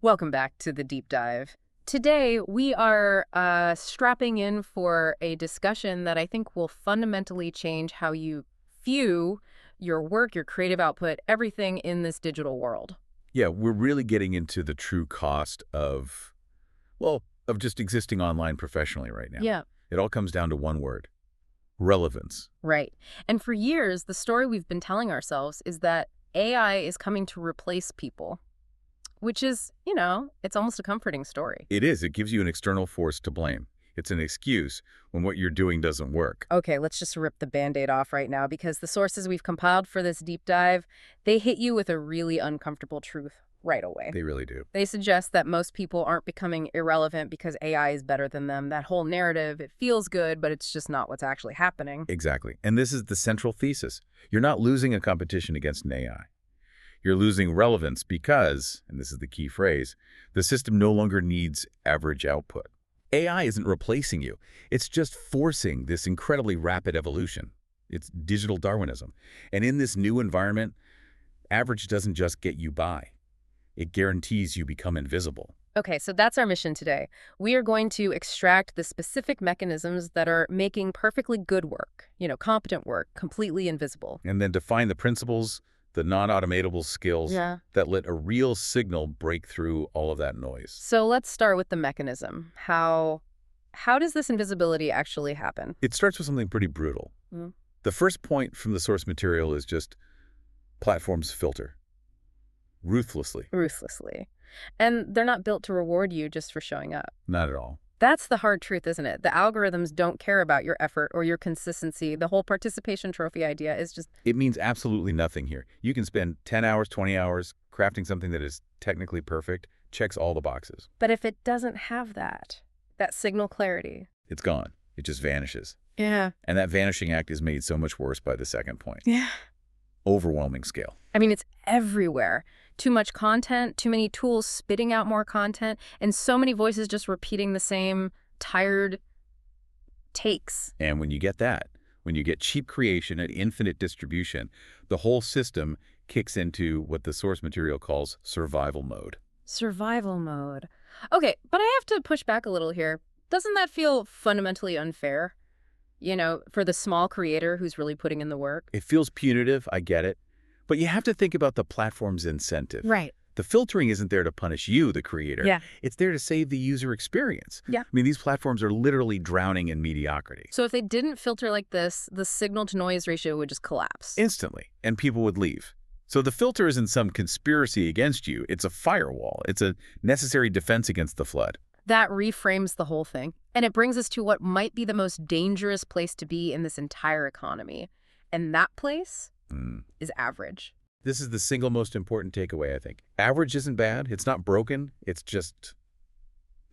Welcome back to the deep dive. Today, we are strapping in for a discussion that I think will fundamentally change how you view your work, your creative output, everything in this digital world. Yeah, we're really getting into the true cost of, well, of just existing online professionally right now. Yeah, It all comes down to one word: relevance. right. And for years, the story we've been telling ourselves is that AI is coming to replace people, which is, it's almost a comforting story. It is. It gives you an external force to blame. It's an excuse when what you're doing doesn't work. Okay, let's just rip the Band-Aid off right now because the sources we've compiled for this deep dive, they hit you with a really uncomfortable truth right away. They really do. They suggest that most people aren't becoming irrelevant because AI is better than them. That whole narrative, it feels good, but it's just not what's actually happening. Exactly. And this is the central thesis. You're not losing a competition against an AI. You're losing relevance because, and this is the key phrase, the system no longer needs average output. AI isn't replacing you. It's just forcing this incredibly rapid evolution. It's digital Darwinism. And in this new environment, average doesn't just get you by. It guarantees you become invisible. Okay, so that's our mission today. We are going to extract the specific mechanisms that are making perfectly good work, competent work, completely invisible. And then define the principles, the non-automatable skills that let a real signal break through all of that noise. So let's start with the mechanism. How does this invisibility actually happen? It starts with something pretty brutal. The first point from the source material is just platforms filter. Ruthlessly. Ruthlessly. And they're not built to reward you just for showing up. Not at all. That's the hard truth, isn't it? The algorithms don't care about your effort or your consistency. The whole participation trophy idea is just... It means absolutely nothing here. You can spend 10 hours, 20 hours crafting something that is technically perfect, checks all the boxes. But if it doesn't have that signal clarity... It's gone. It just vanishes. Yeah. And that vanishing act is made so much worse by the second point. Yeah. Overwhelming scale. I mean, it's everywhere. Too much content, too many tools spitting out more content, and so many voices just repeating the same tired takes. And when you get that, when you get cheap creation and infinite distribution, the whole system kicks into what the source material calls survival mode. Survival mode. Okay, but I have to push back a little here. Doesn't that feel fundamentally unfair? For the small creator who's really putting in the work? It feels punitive, I get it. But you have to think about the platform's incentive. Right. The filtering isn't there to punish you, the creator. Yeah. It's there to save the user experience. Yeah. I mean, these platforms are literally drowning in mediocrity. So if they didn't filter like this, the signal-to-noise ratio would just collapse. Instantly. And people would leave. So the filter isn't some conspiracy against you. It's a firewall. It's a necessary defense against the flood. That reframes the whole thing. And it brings us to what might be the most dangerous place to be in this entire economy. And that place is average. This is the single most important takeaway, I think. Average isn't bad. It's not broken. It's just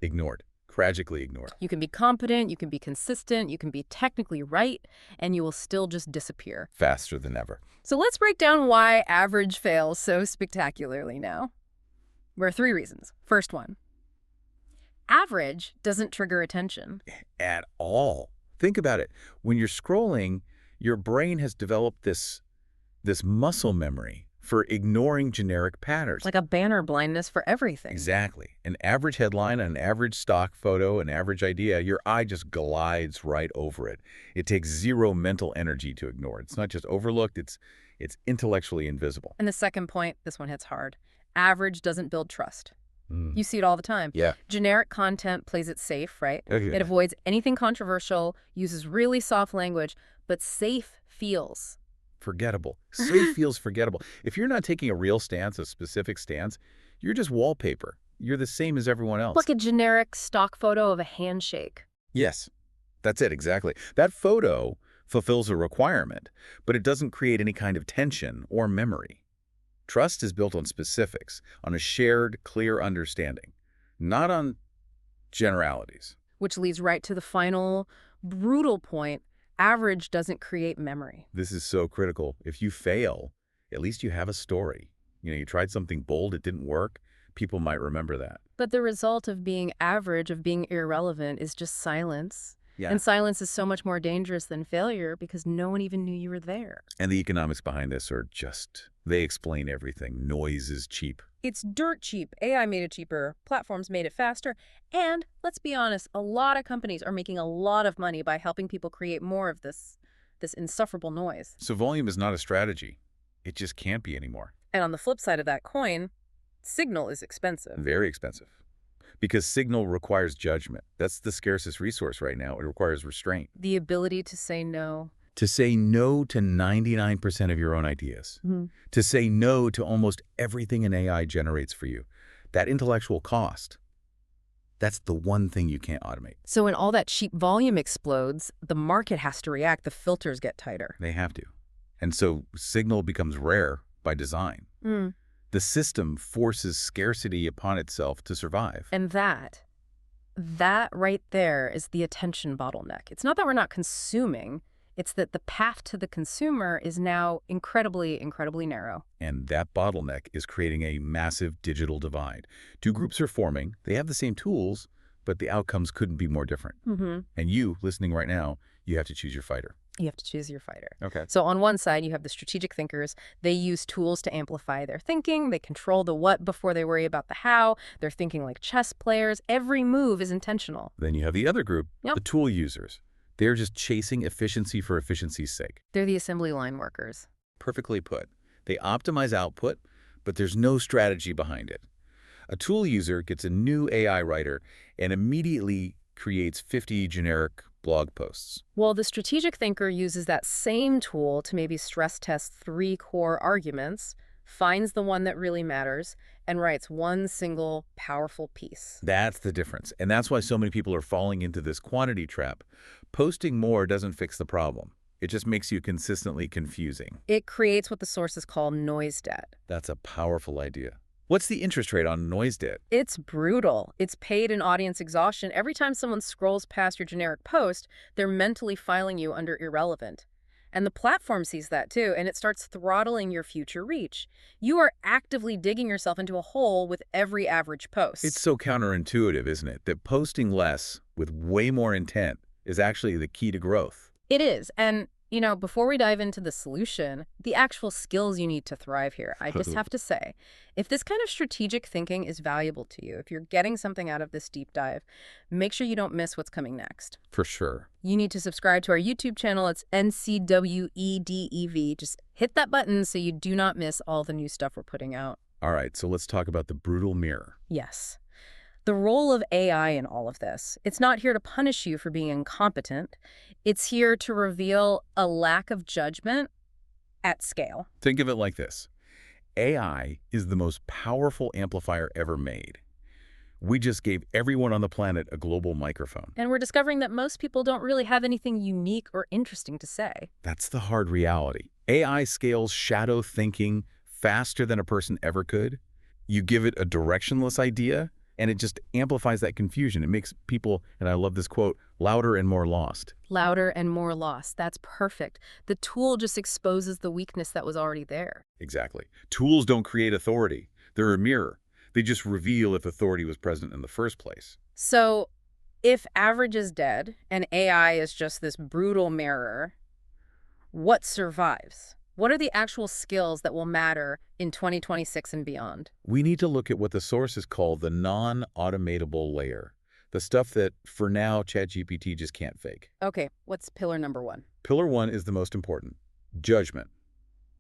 ignored, tragically ignored. You can be competent, you can be consistent, you can be technically right, and you will still just disappear. Faster than ever. So let's break down why average fails so spectacularly now. There are 3 reasons. First one. Average doesn't trigger attention. At all. Think about it. When you're scrolling, your brain has developed this muscle memory for ignoring generic patterns. Like a banner blindness for everything. Exactly. An average headline, an average stock photo, an average idea, your eye just glides right over it. It takes zero mental energy to ignore it. It's not just overlooked, it's intellectually invisible. And the second point, this one hits hard. Average doesn't build trust. You see it all the time. Yeah. Generic content plays it safe, right? Okay. It avoids anything controversial, uses really soft language, but safe feels forgettable. Safe feels forgettable. If you're not taking a real stance, a specific stance, you're just wallpaper. You're the same as everyone else. like a generic stock photo of a handshake. Yes, that's it, exactly. That photo fulfills a requirement, but it doesn't create any kind of tension or memory. Trust is built on specifics, on a shared, clear understanding, not on generalities. Which leads right to the final, brutal point. Average doesn't create memory. This is so critical. If you fail, at least you have a story. You tried something bold, it didn't work. People might remember that. But the result of being average, of being irrelevant, is just silence. Yeah. And silence is so much more dangerous than failure because no one even knew you were there. And the economics behind this are just, they explain everything. Noise is cheap. It's dirt cheap. AI made it cheaper. Platforms made it faster. And let's be honest, a lot of companies are making a lot of money by helping people create more of this insufferable noise. So volume is not a strategy. It just can't be anymore. And on the flip side of that coin, signal is expensive. Very expensive. Because signal requires judgment. That's the scarcest resource right now. It requires restraint. The ability to say no. To say no to 99% of your own ideas. Mm-hmm. To say no to almost everything an AI generates for you. That intellectual cost, that's the one thing you can't automate. So when all that cheap volume explodes, the market has to react. The filters get tighter. They have to. And so signal becomes rare by design. The system forces scarcity upon itself to survive. And that right there is the attention bottleneck. It's not that we're not consuming. It's that the path to the consumer is now incredibly, incredibly narrow. And that bottleneck is creating a massive digital divide. Two groups are forming. They have the same tools, but the outcomes couldn't be more different. And you, listening right now, you have to choose your fighter. You have to choose your fighter. Okay. So on one side, you have the strategic thinkers. They use tools to amplify their thinking. They control the what before they worry about the how. They're thinking like chess players. Every move is intentional. Then you have the other group, Yep. the tool users. They're just chasing efficiency for efficiency's sake. They're the assembly line workers. Perfectly put. They optimize output, but there's no strategy behind it. A tool user gets a new AI writer and immediately creates 50 generic blog posts. Well, the strategic thinker uses that same tool to maybe stress test 3 core arguments, finds the one that really matters, and writes one single powerful piece. That's the difference. And that's why so many people are falling into this quantity trap. Posting more doesn't fix the problem. It just makes you consistently confusing. It creates what the sources call noise debt. That's a powerful idea. What's the interest rate on noise debt? It's brutal. It's paid in audience exhaustion. Every time someone scrolls past your generic post, they're mentally filing you under irrelevant. And the platform sees that too, and it starts throttling your future reach. You are actively digging yourself into a hole with every average post. It's so counterintuitive, isn't it? That posting less with way more intent is actually the key to growth. It is. And, you know, before we dive into the solution, the actual skills you need to thrive here, I just have to say, if this kind of strategic thinking is valuable to you, if you're getting something out of this deep dive, make sure you don't miss what's coming next. For sure. You need to subscribe to our YouTube channel. It's NCWEDEV. Just hit that button so you do not miss all the new stuff we're putting out. All right, so let's talk about the brutal mirror. Yes. The role of AI in all of this, it's not here to punish you for being incompetent. It's here to reveal a lack of judgment at scale. Think of it like this. AI is the most powerful amplifier ever made. We just gave everyone on the planet a global microphone. And we're discovering that most people don't really have anything unique or interesting to say. That's the hard reality. AI scales shadow thinking faster than a person ever could. You give it a directionless idea, and it just amplifies that confusion. It makes people, and I love this quote, louder and more lost. Louder and more lost. That's perfect. The tool just exposes the weakness that was already there. Exactly. Tools don't create authority. They're a mirror. They just reveal if authority was present in the first place. So if average is dead and AI is just this brutal mirror, what survives? What are the actual skills that will matter in 2026 and beyond? We need to look at what the sources call the non-automatable layer, the stuff that, for now, ChatGPT just can't fake. Okay, what's pillar number 1? Pillar 1 is the most important, judgment,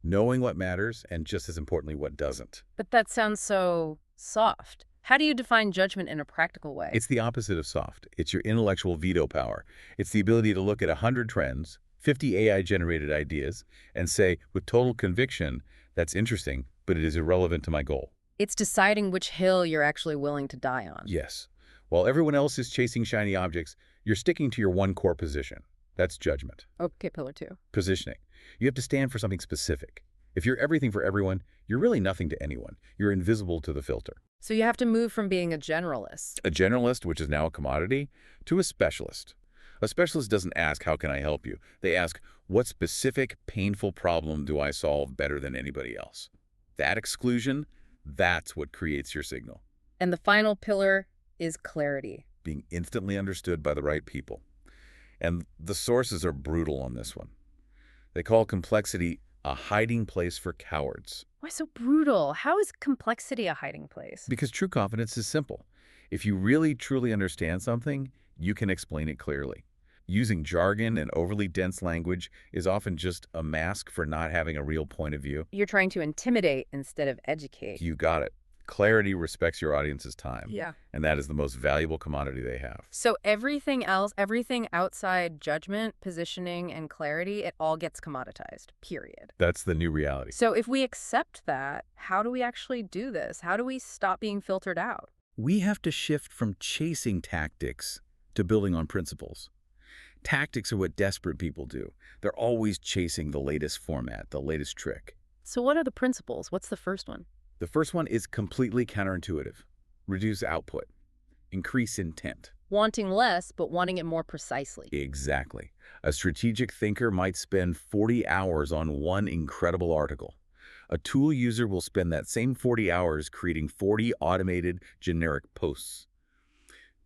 knowing what matters and, just as importantly, what doesn't. But that sounds so soft. How do you define judgment in a practical way? It's the opposite of soft. It's your intellectual veto power. It's the ability to look at 100 trends, 50 AI-generated ideas, and say, with total conviction, that's interesting, but it is irrelevant to my goal. It's deciding which hill you're actually willing to die on. Yes. While everyone else is chasing shiny objects, you're sticking to your one core position. That's judgment. Okay, pillar 2. Positioning. You have to stand for something specific. If you're everything for everyone, you're really nothing to anyone. You're invisible to the filter. So you have to move from being a generalist. A generalist, which is now a commodity, to a specialist. A specialist doesn't ask, how can I help you? They ask, what specific, painful problem do I solve better than anybody else? That exclusion, that's what creates your signal. And the final pillar is clarity. Being instantly understood by the right people. And the sources are brutal on this one. They call complexity a hiding place for cowards. Why so brutal? How is complexity a hiding place? Because true confidence is simple. If you really, truly understand something, you can explain it clearly. Using jargon and overly dense language is often just a mask for not having a real point of view. You're trying to intimidate instead of educate. You got it. Clarity respects your audience's time. Yeah. And that is the most valuable commodity they have. So everything else, everything outside judgment, positioning, and clarity, it all gets commoditized, period. That's the new reality. So if we accept that, how do we actually do this? How do we stop being filtered out? We have to shift from chasing tactics to building on principles. Tactics are what desperate people do. They're always chasing the latest format, the latest trick. So what are the principles? What's the first one? The first one is completely counterintuitive. Reduce output. Increase intent. Wanting less, but wanting it more precisely. Exactly. A strategic thinker might spend 40 hours on one incredible article. A tool user will spend that same 40 hours creating 40 automated generic posts.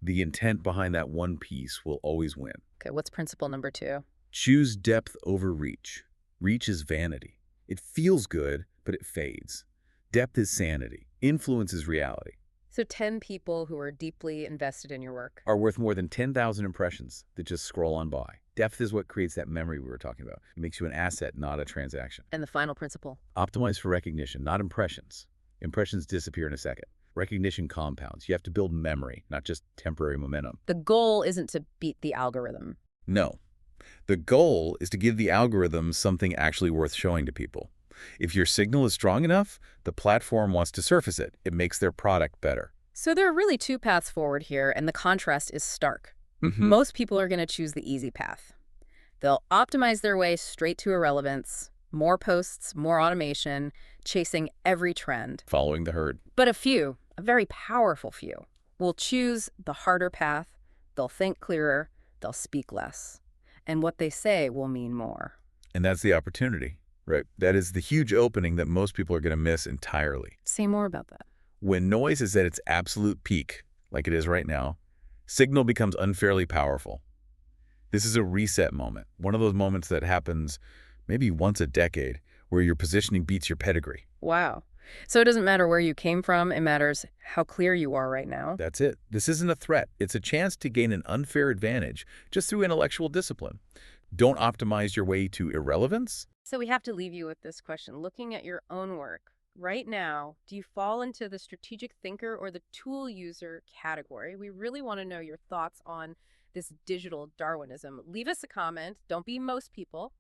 The intent behind that one piece will always win. Okay, what's principle number 2? Choose depth over reach. Reach is vanity. It feels good, but it fades. Depth is sanity. Influence is reality. So 10 people who are deeply invested in your work Are worth more than 10,000 impressions that just scroll on by. Depth is what creates that memory we were talking about. It makes you an asset, not a transaction. And the final principle? Optimize for recognition, not impressions. Impressions disappear in a second. Recognition compounds. You have to build memory, not just temporary momentum. The goal isn't to beat the algorithm. No. The goal is to give the algorithm something actually worth showing to people. If your signal is strong enough, the platform wants to surface it. It makes their product better. So there are really 2 paths forward here, and the contrast is stark. Mm-hmm. Most people are going to choose the easy path. They'll optimize their way straight to irrelevance, more posts, more automation, chasing every trend. Following the herd. But a few, a very powerful few, will choose the harder path. They'll think clearer. They'll speak less. And what they say will mean more. And that's the opportunity, right? That is the huge opening that most people are going to miss entirely. Say more about that. When noise is at its absolute peak, like it is right now, signal becomes unfairly powerful. This is a reset moment, one of those moments that happens maybe once a decade, where your positioning beats your pedigree. Wow. So it doesn't matter where you came from. It matters how clear you are right now. That's it. This isn't a threat. It's a chance to gain an unfair advantage just through intellectual discipline. Don't optimize your way to irrelevance. So we have to leave you with this question. Looking at your own work, right now, do you fall into the strategic thinker or the tool user category? We really want to know your thoughts on this digital Darwinism. Leave us a comment. Don't be most people.